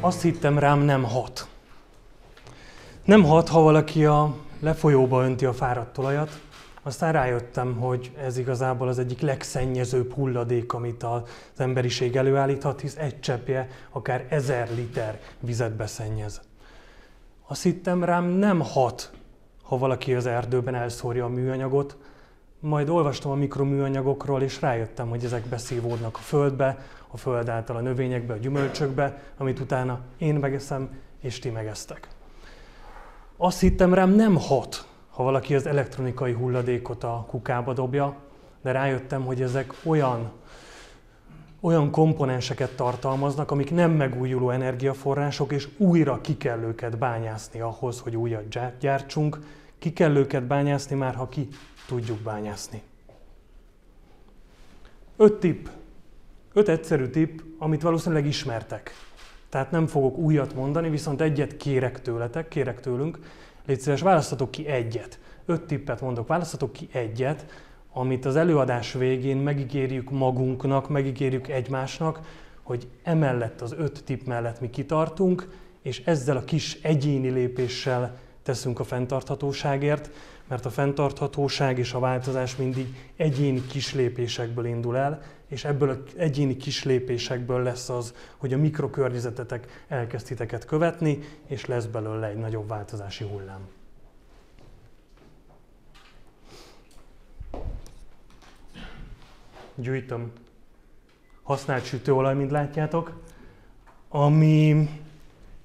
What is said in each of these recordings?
Azt hittem, rám nem hat. Nem hat, ha valaki a lefolyóba önti a fáradt olajat, aztán rájöttem, hogy ez igazából az egyik legszennyezőbb hulladék, amit az emberiség előállíthat, hisz egy cseppje akár 1000 liter vizet beszennyez. Azt hittem, rám nem hat, ha valaki az erdőben elszórja a műanyagot, majd olvastam a mikroműanyagokról, és rájöttem, hogy ezek beszívódnak a földbe, a föld által a növényekbe, a gyümölcsökbe, amit utána én megeszem, és ti megesztek. Azt hittem, rám nem hat, ha valaki az elektronikai hulladékot a kukába dobja, de rájöttem, hogy ezek olyan komponenseket tartalmaznak, amik nem megújuló energiaforrások, és újra ki kell őket bányászni ahhoz, hogy újat gyártsunk. Ki kell őket bányászni már, ha ki tudjuk bányászni. 5 egyszerű tipp, amit valószínűleg ismertek. Tehát nem fogok újat mondani, viszont egyet kérek tőlünk. Légy szíves, választatok ki egyet. 5 tippet mondok, választatok ki egyet, amit az előadás végén megígérjük magunknak, megígérjük egymásnak, hogy emellett az 5 tipp mellett mi kitartunk, és ezzel a kis egyéni lépéssel teszünk a fenntarthatóságért, mert a fenntarthatóság és a változás mindig egyéni kis lépésekből indul el, és ebből az egyéni kis lépésekből lesz az, hogy a mikrokörnyezetetek elkezd titeket követni, és lesz belőle egy nagyobb változási hullám. Gyűjtöm használt sütőolaj, mint látjátok, ami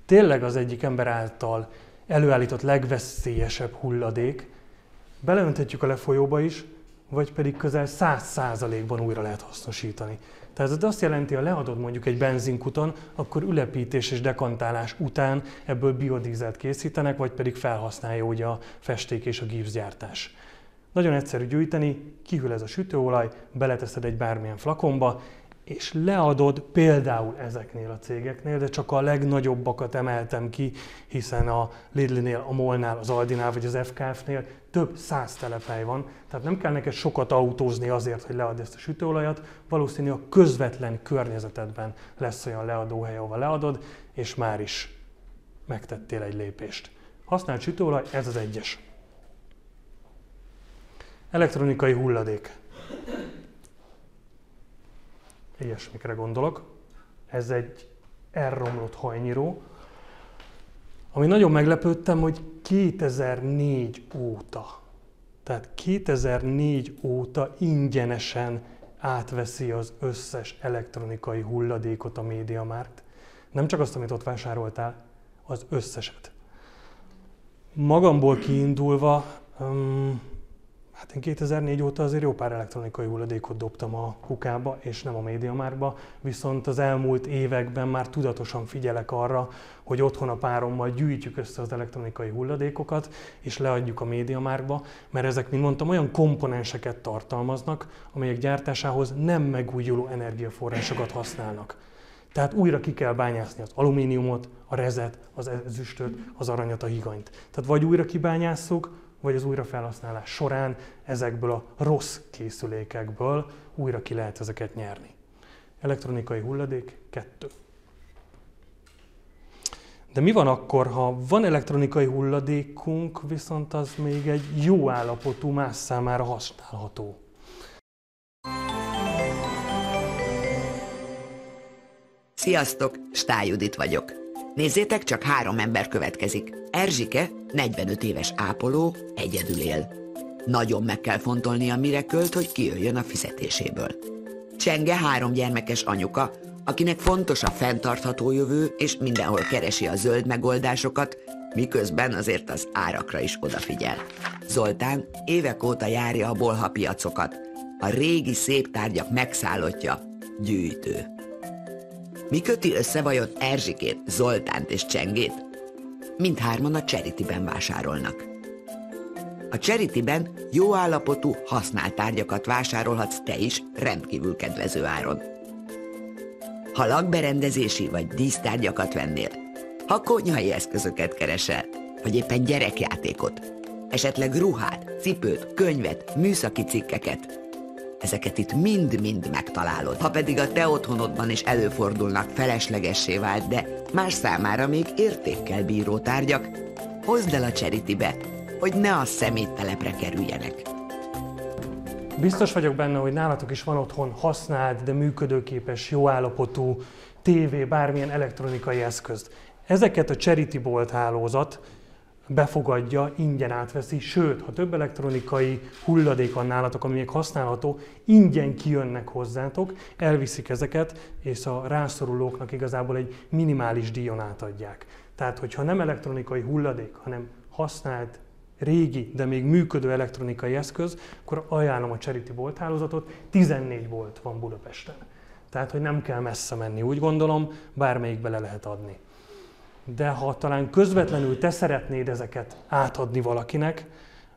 tényleg az egyik ember által előállított legveszélyesebb hulladék. Beleönthetjük a lefolyóba is, vagy pedig közel 100%-ban újra lehet hasznosítani. Tehát ez azt jelenti, ha leadod mondjuk egy benzinkuton, akkor ülepítés és dekantálás után ebből biodízelt készítenek, vagy pedig felhasználja ugye a festék és a gipszgyártás. Nagyon egyszerű gyűjteni, kihűl ez a sütőolaj, beleteszed egy bármilyen flakonba, és leadod például ezeknél a cégeknél, de csak a legnagyobbakat emeltem ki, hiszen a Lidl-nél, a MOL-nál, az Aldi-nál vagy az FKF-nél több 100 telephely van, tehát nem kell neked sokat autózni azért, hogy leadd ezt a sütőolajat, valószínű a közvetlen környezetedben lesz olyan leadóhely, ahova leadod, és már is megtettél egy lépést. Használt sütőolaj, ez az 1-es. Elektronikai hulladék. Ilyesmikre gondolok. Ez egy elromlott hajnyíró, ami nagyon meglepődtem, hogy 2004 óta ingyenesen átveszi az összes elektronikai hulladékot a MediaMarkt. Nem csak azt, amit ott vásároltál, az összeset. Magamból kiindulva, hát én 2004 óta azért jó pár elektronikai hulladékot dobtam a kukába, és nem a MediaMarktba, viszont az elmúlt években már tudatosan figyelek arra, hogy otthon a párommal gyűjtjük össze az elektronikai hulladékokat, és leadjuk a MediaMarktba, mert ezek, mint mondtam, olyan komponenseket tartalmaznak, amelyek gyártásához nem megújuló energiaforrásokat használnak. Tehát újra ki kell bányászni az alumíniumot, a rezet, az ezüstöt, az aranyat, a higanyt. Tehát vagy újra kibányásszuk, vagy az újrafelhasználás során ezekből a rossz készülékekből újra ki lehet ezeket nyerni. Elektronikai hulladék 2. De mi van akkor, ha van elektronikai hulladékunk, viszont az még egy jó állapotú, más számára használható? Sziasztok, Stály Judit vagyok. Nézzétek, csak 3 ember következik. Erzsike, 45 éves ápoló, egyedül él. Nagyon meg kell fontolnia, mire költ, hogy kijöjjön a fizetéséből. Csenge 3 gyermekes anyuka, akinek fontos a fenntartható jövő, és mindenhol keresi a zöld megoldásokat, miközben azért az árakra is odafigyel. Zoltán évek óta járja a bolha piacokat. A régi szép tárgyak megszállottja, gyűjtő. Mi köti össze vajon Erzsikét, Zoltánt és Csengét? Mindhárman a Charity-ben vásárolnak. A Charity-ben jó állapotú, használt tárgyakat vásárolhatsz te is rendkívül kedvező áron. Ha lakberendezési vagy dísztárgyakat vennél, ha konyhai eszközöket keresel, vagy éppen gyerekjátékot, esetleg ruhát, cipőt, könyvet, műszaki cikkeket, ezeket itt mind-mind megtalálod. Ha pedig a te otthonodban is előfordulnak feleslegessé vált, de más számára még értékkel bíró tárgyak hozd el a Charity-be, hogy ne a szeméttelepre kerüljenek. Biztos vagyok benne, hogy nálatok is van otthon használt, de működőképes, jó állapotú tévé, bármilyen elektronikai eszközt. Ezeket a Charity Bolt hálózat befogadja, ingyen átveszi, sőt, ha több elektronikai hulladék van nálatok, ami még használható, ingyen kijönnek hozzátok, elviszik ezeket, és a rászorulóknak igazából egy minimális díjon átadják. Tehát, hogyha nem elektronikai hulladék, hanem használt, régi, de még működő elektronikai eszköz, akkor ajánlom a Charity Bolt hálózatot, 14 bolt van Budapesten. Tehát, hogy nem kell messze menni, úgy gondolom, bármelyikbe le lehet adni. De ha talán közvetlenül te szeretnéd ezeket átadni valakinek,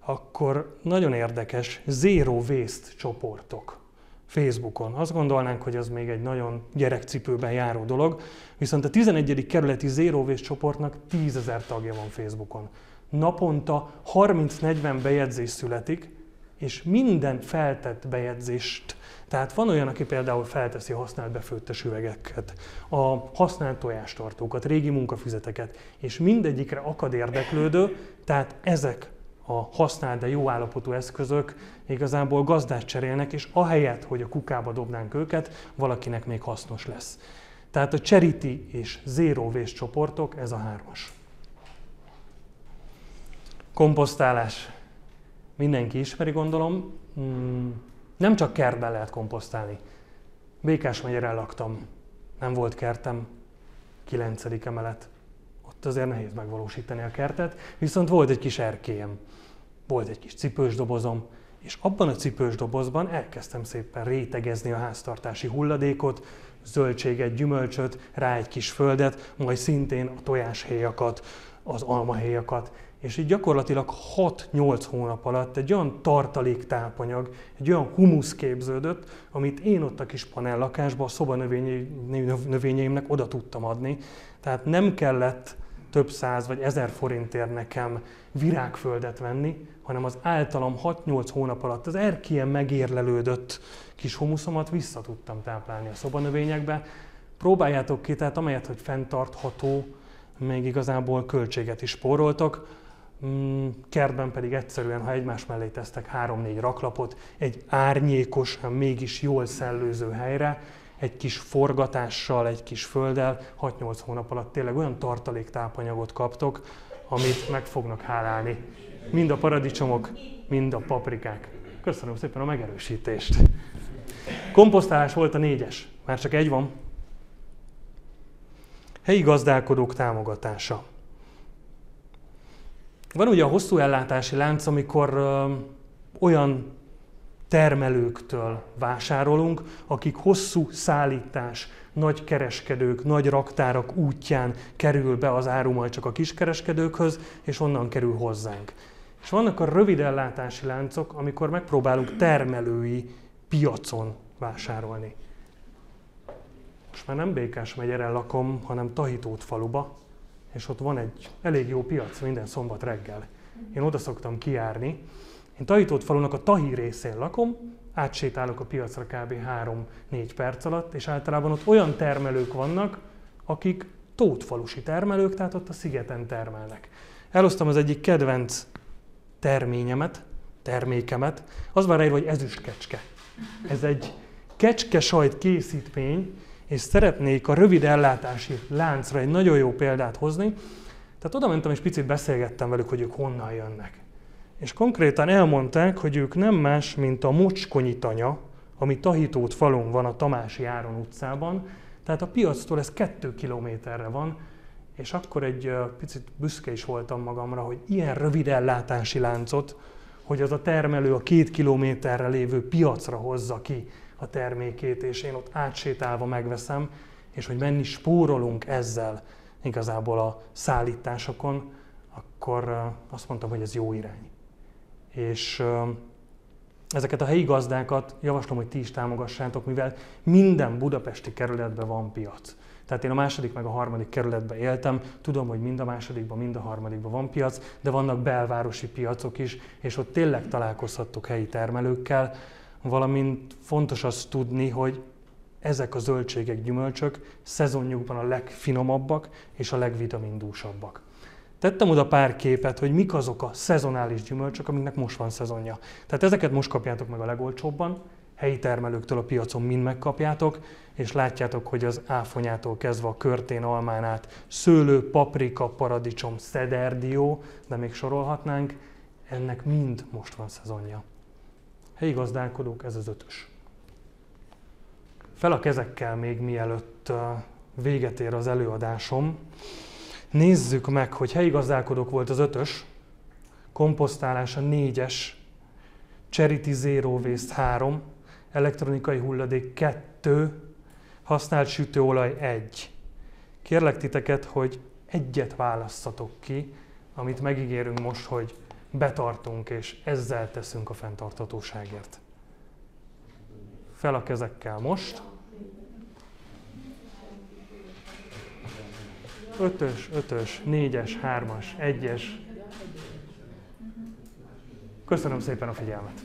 akkor nagyon érdekes Zero Waste csoportok Facebookon. Azt gondolnánk, hogy az még egy nagyon gyerekcipőben járó dolog, viszont a 11. kerületi Zero Waste csoportnak 10 000 tagja van Facebookon. Naponta 30-40 bejegyzés születik, és minden feltett bejegyzést, tehát van olyan, aki például felteszi a használt befőttes üvegeket, a használt tojástartókat, régi munkafüzeteket, és mindegyikre akad érdeklődő, tehát ezek a használt, de jó állapotú eszközök igazából gazdát cserélnek, és ahelyett, hogy a kukába dobnánk őket, valakinek még hasznos lesz. Tehát a Charity és Zero Waste csoportok, ez a 3-as. Komposztálás. Mindenki ismeri, gondolom. Nem csak kertben lehet komposztálni. Békás-megyeren laktam, nem volt kertem, 9. emelet. Ott azért nehéz megvalósítani a kertet, viszont volt egy kis erkélyem, volt egy kis cipős dobozom, és abban a cipős dobozban elkezdtem szépen rétegezni a háztartási hulladékot, zöldséget, gyümölcsöt, rá egy kis földet, majd szintén a tojáshéjakat, az almahéjakat, és így gyakorlatilag 6-8 hónap alatt egy olyan tartaléktápanyag, egy olyan humusz képződött, amit én ott a kis panellakásban a szobanövényeimnek oda tudtam adni. Tehát nem kellett több 100 vagy 1000 forintért nekem virágföldet venni, hanem az általam 6-8 hónap alatt az erkélyen megérlelődött kis humuszomat vissza tudtam táplálni a szobanövényekbe. Próbáljátok ki, tehát amelyet, hogy fenntartható, még igazából költséget is spóroltok. Kertben pedig egyszerűen, ha egymás mellé tesztek 3-4 raklapot, egy árnyékos, mégis jól szellőző helyre, egy kis forgatással, egy kis földdel, 6-8 hónap alatt tényleg olyan tartaléktápanyagot kaptok, amit meg fognak hálálni. Mind a paradicsomok, mind a paprikák. Köszönöm szépen a megerősítést. Komposztálás volt a 4-es, már csak egy van. Helyi gazdálkodók támogatása. Van ugye a hosszú ellátási lánc, amikor olyan termelőktől vásárolunk, akik hosszú szállítás, nagy kereskedők, nagy raktárak útján kerül be az áru majd csak a kiskereskedőkhöz, és onnan kerül hozzánk. És vannak a rövid ellátási láncok, amikor megpróbálunk termelői piacon vásárolni. Most már nem Békás-megyeren lakom, hanem Tahitótfaluba, és ott van egy elég jó piac minden szombat reggel. Én oda szoktam kijárni. Én Tahitótfalunak a Tahi részén lakom, átsétálok a piacra kb. 3-4 perc alatt, és általában ott olyan termelők vannak, akik tótfalusi termelők, tehát ott a szigeten termelnek. Elhoztam az egyik kedvenc termékemet, az van ráírva, hogy ezüstkecske. Ez egy kecskesajt készítmény, és szeretnék a rövid ellátási láncra egy nagyon jó példát hozni. Tehát oda mentem és picit beszélgettem velük, hogy ők honnan jönnek. És konkrétan elmondták, hogy ők nem más, mint a Mocskonyi tanya, ami Tahitótfalun van, a Tamási Áron utcában. Tehát a piactól ez 2 kilométerre van, és akkor egy picit büszke is voltam magamra, hogy ilyen rövid ellátási láncot, hogy az a termelő a 2 kilométerre lévő piacra hozza ki a termékét, és én ott átsétálva megveszem, és hogy menni spórolunk ezzel igazából a szállításokon, akkor azt mondtam, hogy ez jó irány. És ezeket a helyi gazdákat javaslom, hogy ti is támogassátok, mivel minden budapesti kerületben van piac. Tehát én a 2. meg a 3. kerületben éltem, tudom, hogy mind a 2., mind a 3. van piac, de vannak belvárosi piacok is, és ott tényleg találkozhattok helyi termelőkkel, valamint fontos azt tudni, hogy ezek a zöldségek, gyümölcsök szezonjukban a legfinomabbak és a legvitamindúsabbak. Tettem oda pár képet, hogy mik azok a szezonális gyümölcsök, amiknek most van szezonja. Tehát ezeket most kapjátok meg a legolcsóbban, helyi termelőktől a piacon mind megkapjátok, és látjátok, hogy az áfonyától kezdve a körtén almán át szőlő, paprika, paradicsom, szederdió, de még sorolhatnánk, ennek mind most van szezonja. Helyi gazdálkodók, ez az 5-ös. Fel a kezekkel még mielőtt véget ér az előadásom. Nézzük meg, hogy helyi gazdálkodók volt az 5-ös, komposztálás a 4-es, Charity Zero Waste 3, elektronikai hulladék 2, használt sütőolaj 1. Kérlek titeket, hogy egyet válasszatok ki, amit megígérünk most, hogy betartunk, és ezzel teszünk a fenntarthatóságért. Fel a kezekkel most. 5-ös, 4-es, 3-as, 1-es. Köszönöm szépen a figyelmet!